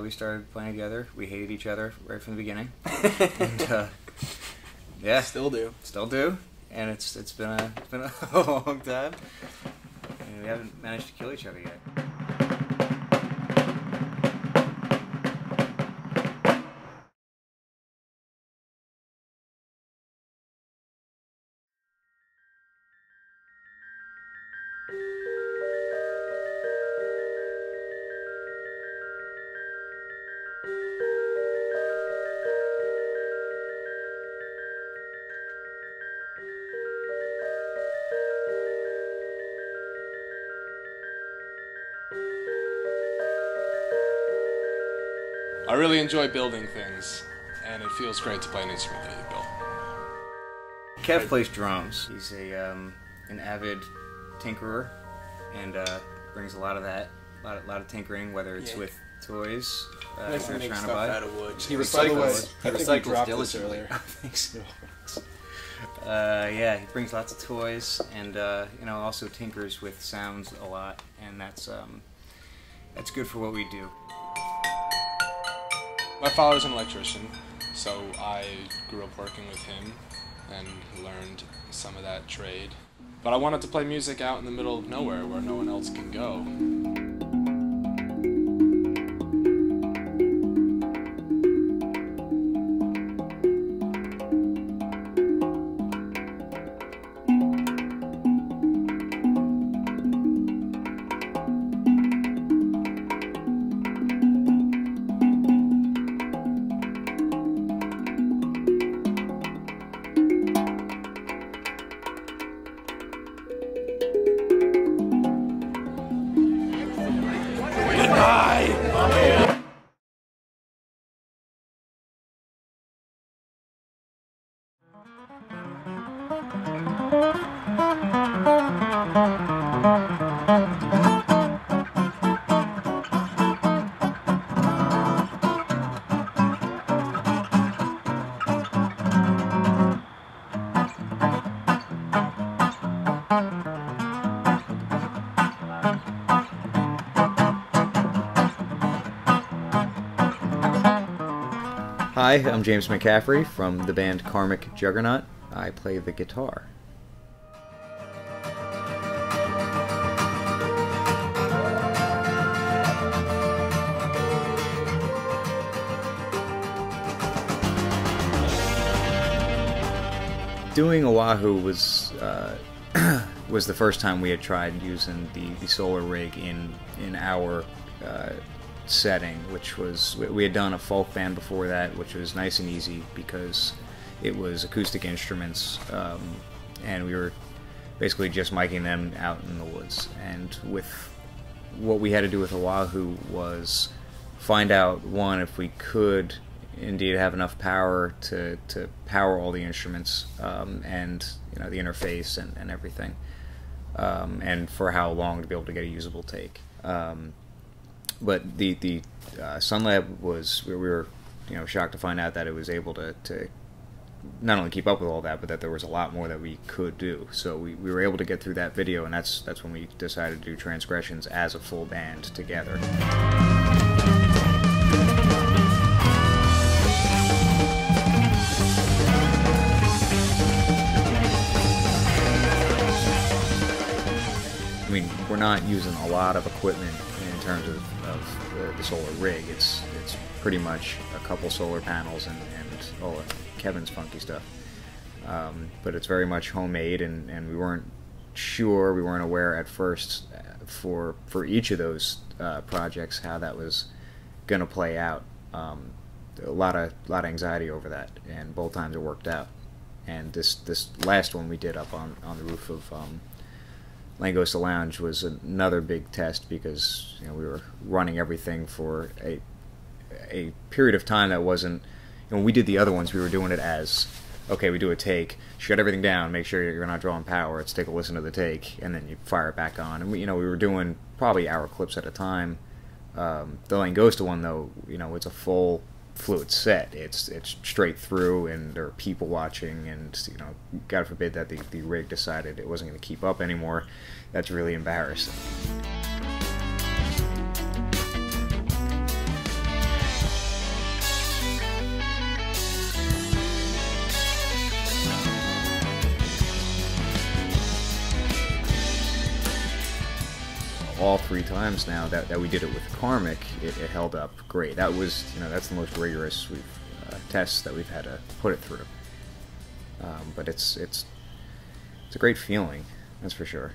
we started playing together. We hated each other right from the beginning. And, yeah, still do, and it's been a long time, and we haven't managed to kill each other yet. I really enjoy building things, and it feels great to play an instrument that you built. Kev plays drums. He's an avid tinkerer, and brings a lot of that, a lot of tinkering, whether it's with toys. Nice to make stuff out of wood. He recycles. He recycles diligently. I think so. Yeah, he brings lots of toys, and you know, also tinkers with sounds a lot, and that's good for what we do. My father's an electrician, so I grew up working with him and learned some of that trade. But I wanted to play music out in the middle of nowhere where no one else can go. Hi, I'm James McCaffrey from the band Karmic Juggernaut. I play the guitar. Doing Oahu was was the first time we had tried using the solar rig in our setting, which was, we had done a folk band before that, which was nice and easy because it was acoustic instruments, and we were basically just miking them out in the woods. And with what we had to do with Oahu was find out, one, if we could indeed have enough power to power all the instruments, and you know, the interface and everything, and for how long to be able to get a usable take. But the Sunlab was, we were, you know, shocked to find out that it was able to not only keep up with all that, but that there was a lot more that we could do. So we were able to get through that video, and that's when we decided to do Transgressions as a full band together. I mean, we're not using a lot of equipment in terms of the solar rig. It's pretty much a couple solar panels and all of Kevin's funky stuff. But it's very much homemade, and we weren't sure, we weren't aware at first for each of those projects how that was going to play out. A lot of anxiety over that, and both times it worked out. And this last one we did up on the roof of Langosta Lounge was another big test, because you know, we were running everything for a period of time that wasn't, you know, when we did the other ones, we were doing it as, okay, we do a take, shut everything down, make sure you're not drawing power, let's take a listen to the take, and then you fire it back on. And we were doing probably hour clips at a time. The Langosta one, though, you know, it's a full fluid set. It's straight through, and there are people watching, and you know, God forbid that the rig decided it wasn't going to keep up anymore. That's really embarrassing. all 3 times now that we did it with Karmic, it held up great. That was, that's the most rigorous tests that we've had to put it through. But it's a great feeling, that's for sure.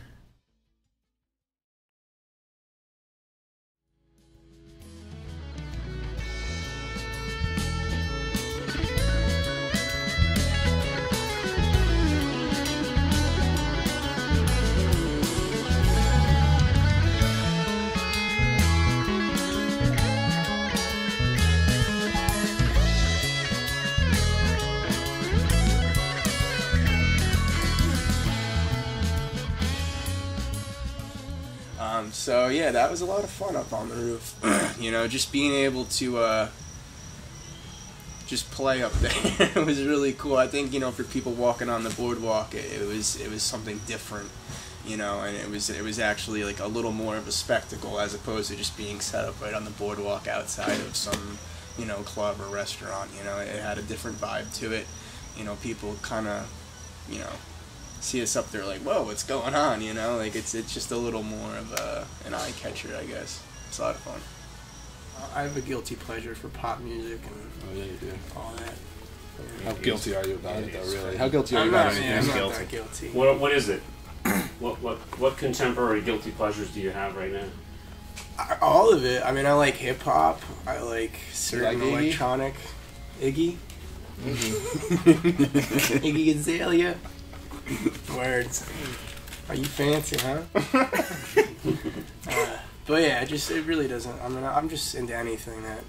So yeah, that was a lot of fun up on the roof. Just being able to just play up there it was really cool. I think for people walking on the boardwalk, it was something different, and it was actually like a little more of a spectacle as opposed to just being set up right on the boardwalk outside of some club or restaurant. It had a different vibe to it. People kind of see us up there like, whoa, what's going on, like it's just a little more of an eye catcher, I guess. It's a lot of fun. I have a guilty pleasure for pop music and all that. How guilty are you about it, though, really? How guilty are you about anything? I'm not that guilty. What is it? What contemporary guilty pleasures do you have right now? All of it. I mean, I like hip hop. I like certain electronic. Iggy? Iggy Azalea. Words. Are you fancy, huh? But yeah, it really doesn't. I mean, I'm just into anything that,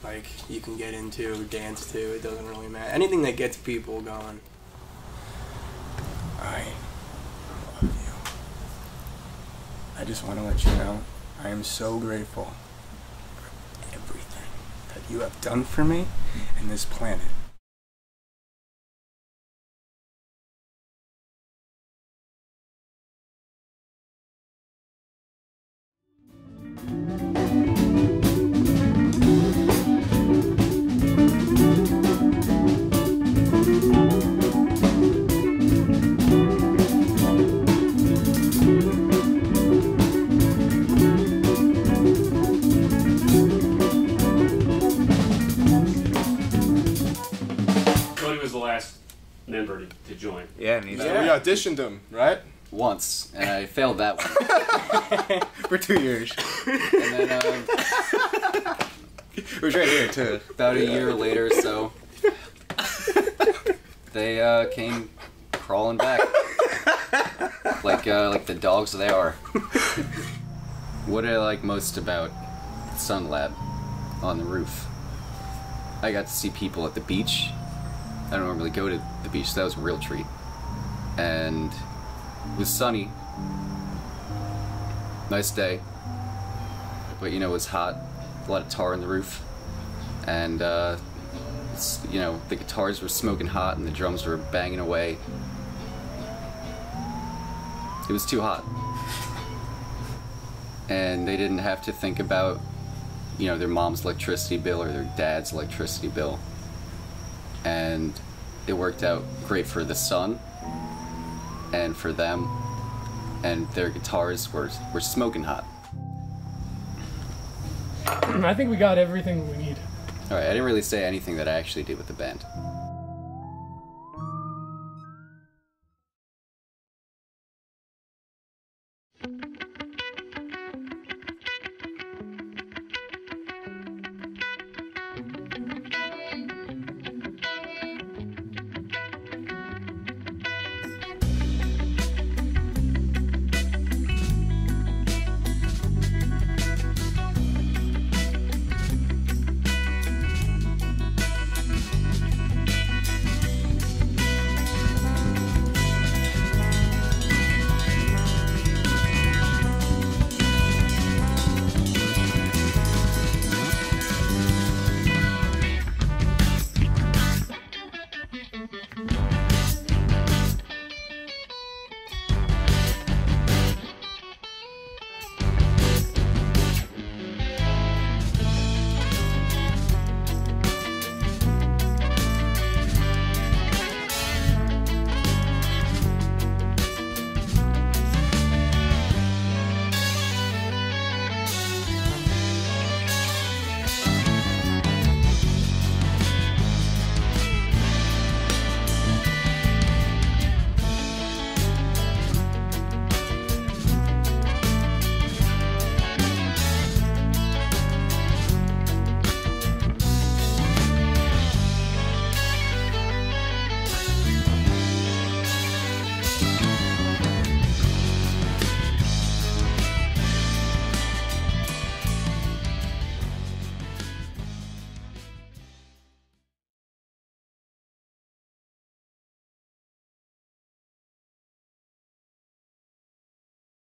like, you can get into, dance to. It doesn't really matter. Anything that gets people going. I love you. I just want to let you know, I am so grateful for everything that you have done for me and this planet. Member to join. Yeah, we auditioned him, right? Once, and I failed that one. For 2 years. And then, it was right here, too. About a year later, so they came crawling back. Like the dogs they are. What I like most about Sun Lab on the roof, I got to see people at the beach. I don't normally go to the beach, so that was a real treat. And it was sunny, nice day, but it was hot, a lot of tar on the roof, and the guitars were smoking hot and the drums were banging away. It was too hot. And they didn't have to think about, their mom's electricity bill or their dad's electricity bill. And it worked out great for the sun and for them, and their guitars were smoking hot. I think we got everything we need. Alright, I didn't really say anything that I actually did with the band.